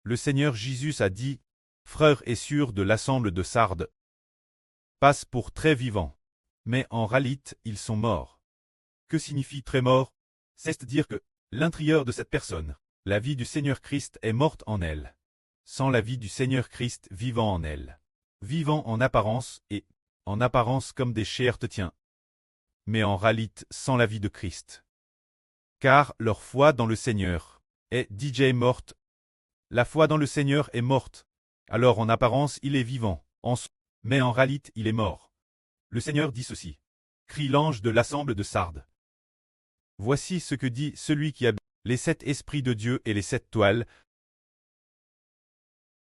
Le Seigneur Jésus a dit, frères et sœurs de l'assemblée de Sardes, passent pour très vivants, mais en réalité ils sont morts. Que signifie très mort? C'est-à-dire que l'intérieur de cette personne, la vie du Seigneur Christ est morte en elle, sans la vie du Seigneur Christ vivant en elle. Vivant en apparence et en apparence comme des chairs te tient, mais en réalité sans la vie de Christ. Car leur foi dans le Seigneur est déjà morte. La foi dans le Seigneur est morte. Alors en apparence il est vivant, mais en réalité il est mort. Le Seigneur dit ceci. Crie l'ange de l'assemblée de Sardes. Voici ce que dit celui qui a les 7 esprits de Dieu et les 7 toiles.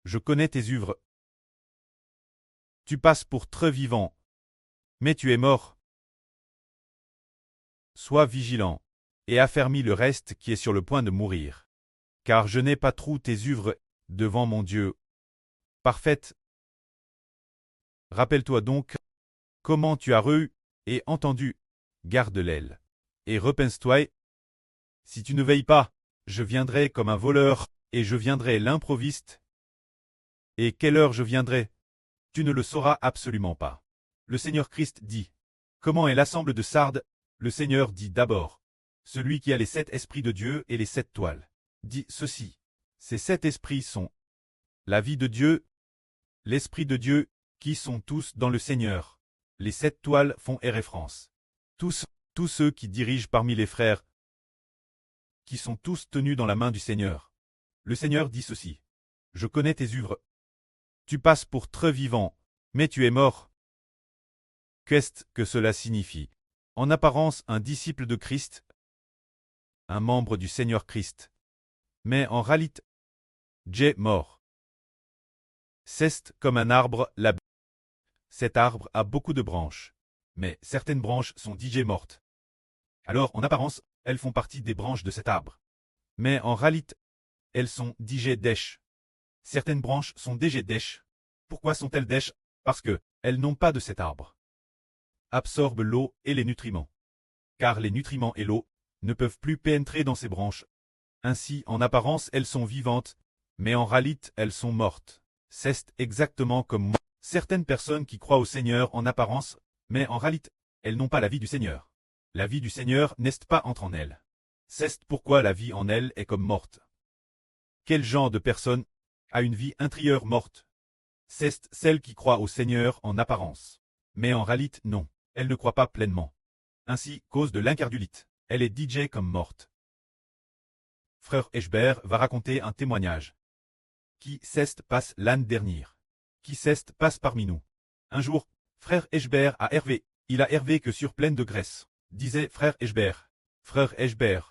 Je connais tes œuvres. Tu passes pour très vivant, mais tu es mort. Sois vigilant, et affermis le reste qui est sur le point de mourir. Car je n'ai pas trop tes œuvres devant mon Dieu. Parfaite. Rappelle-toi donc comment tu as reçu et entendu, garde l'aile. Et repense-toi. Si tu ne veilles pas, je viendrai comme un voleur, et je viendrai l'improviste. Et quelle heure je viendrai? Tu ne le sauras absolument pas. Le Seigneur Christ dit. Comment est l'assemblée de Sardes? Le Seigneur dit d'abord. Celui qui a les 7 esprits de Dieu et les 7 toiles. Dit ceci. Ces 7 esprits sont la vie de Dieu, l'Esprit de Dieu, qui sont tous dans le Seigneur. Les 7 toiles font référence. Tous ceux qui dirigent parmi les frères, qui sont tous tenus dans la main du Seigneur. Le Seigneur dit ceci. Je connais tes œuvres. Tu passes pour très vivant, mais tu es mort. Qu'est-ce que cela signifie? En apparence un disciple de Christ, un membre du Seigneur Christ. Mais en réalité, j'ai mort. C'est comme un arbre, cet arbre a beaucoup de branches, mais certaines branches sont déjà mortes. Alors en apparence, elles font partie des branches de cet arbre. Mais en réalité, elles sont déjà dèches. Certaines branches sont déjà dèches. Pourquoi sont-elles dèches? Parce que elles n'ont pas de cet arbre. Absorbent l'eau et les nutriments. Car les nutriments et l'eau ne peuvent plus pénétrer dans ces branches. Ainsi, en apparence, elles sont vivantes, mais en réalité, elles sont mortes. C'est exactement comme moi. Certaines personnes qui croient au Seigneur en apparence, mais en réalité, elles n'ont pas la vie du Seigneur. La vie du Seigneur n'est pas entre en elles. C'est pourquoi la vie en elles est comme morte. Quel genre de personne a une vie intérieure morte? C'est celle qui croit au Seigneur en apparence. Mais en réalité, non, elle ne croit pas pleinement. Ainsi, cause de l'incrédulité, elle est DJ comme morte. Frère Eschber va raconter un témoignage. Qui s'est passe l'année dernière? Qui s'est passe parmi nous? Un jour, frère Eschber a hervé. Il a hervé que sur pleine de graisse. Disait frère Eschber. Frère Eschber.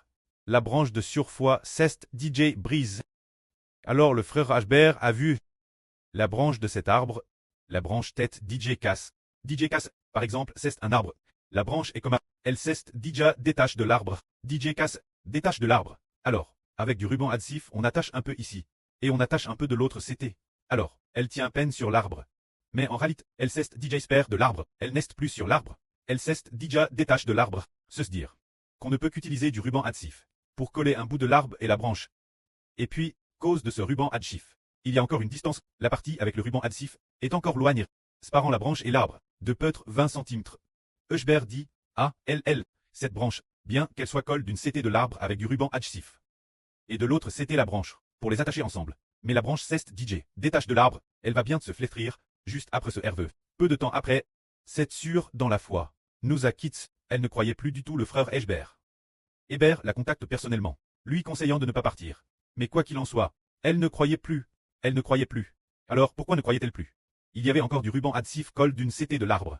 La branche de surfoie s'est DJ brise. Alors le frère Eschber a vu la branche de cet arbre, la branche tête DJ casse. DJ casse, par exemple, c'est un arbre. La branche est comme un. Elle s'est déjà détache de l'arbre. DJ casse, détache de l'arbre. Alors, avec du ruban adhésif, on attache un peu ici. Et on attache un peu de l'autre CT. Alors, elle tient peine sur l'arbre. Mais en réalité, elle s'est DJ spare de l'arbre. Elle n'est plus sur l'arbre. Elle s'est déjà détache de l'arbre. Se dire qu'on ne peut qu'utiliser du ruban adhésif pour coller un bout de l'arbre et la branche. Et puis, cause de ce ruban adhésif, il y a encore une distance. La partie avec le ruban adhésif est encore loin, séparant la branche et l'arbre, de peut-être 20 cm. Eschber dit, ah, cette branche, bien qu'elle soit colle d'une CT de l'arbre avec du ruban adhésif. Et de l'autre CT la branche, pour les attacher ensemble. Mais la branche s'est DJ, détache de l'arbre, elle va bien se flétrir, juste après ce herveux. Peu de temps après, c'est sûr dans la foi. Nous a quitté, elle ne croyait plus du tout le frère Eschber. Hébert la contacte personnellement, lui conseillant de ne pas partir. Mais quoi qu'il en soit, elle ne croyait plus. Elle ne croyait plus. Alors pourquoi ne croyait-elle plus? Il y avait encore du ruban adhésif colle d'une CT de l'arbre.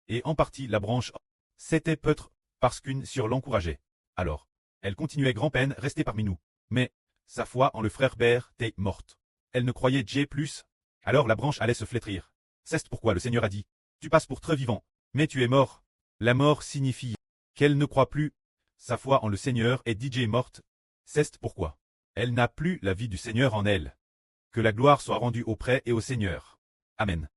Et en partie la branche, c'était peut-être parce qu'une sur l'encourageait. Alors, elle continuait grand-peine rester parmi nous. Mais, sa foi en le frère Bert était morte. Elle ne croyait J plus. Alors la branche allait se flétrir. C'est pourquoi le Seigneur a dit, tu passes pour très vivant, mais tu es mort. La mort signifie qu'elle ne croit plus. Sa foi en le Seigneur est DJ morte. C'est pourquoi elle n'a plus la vie du Seigneur en elle. Que la gloire soit rendue auprès et au Seigneur. Amen.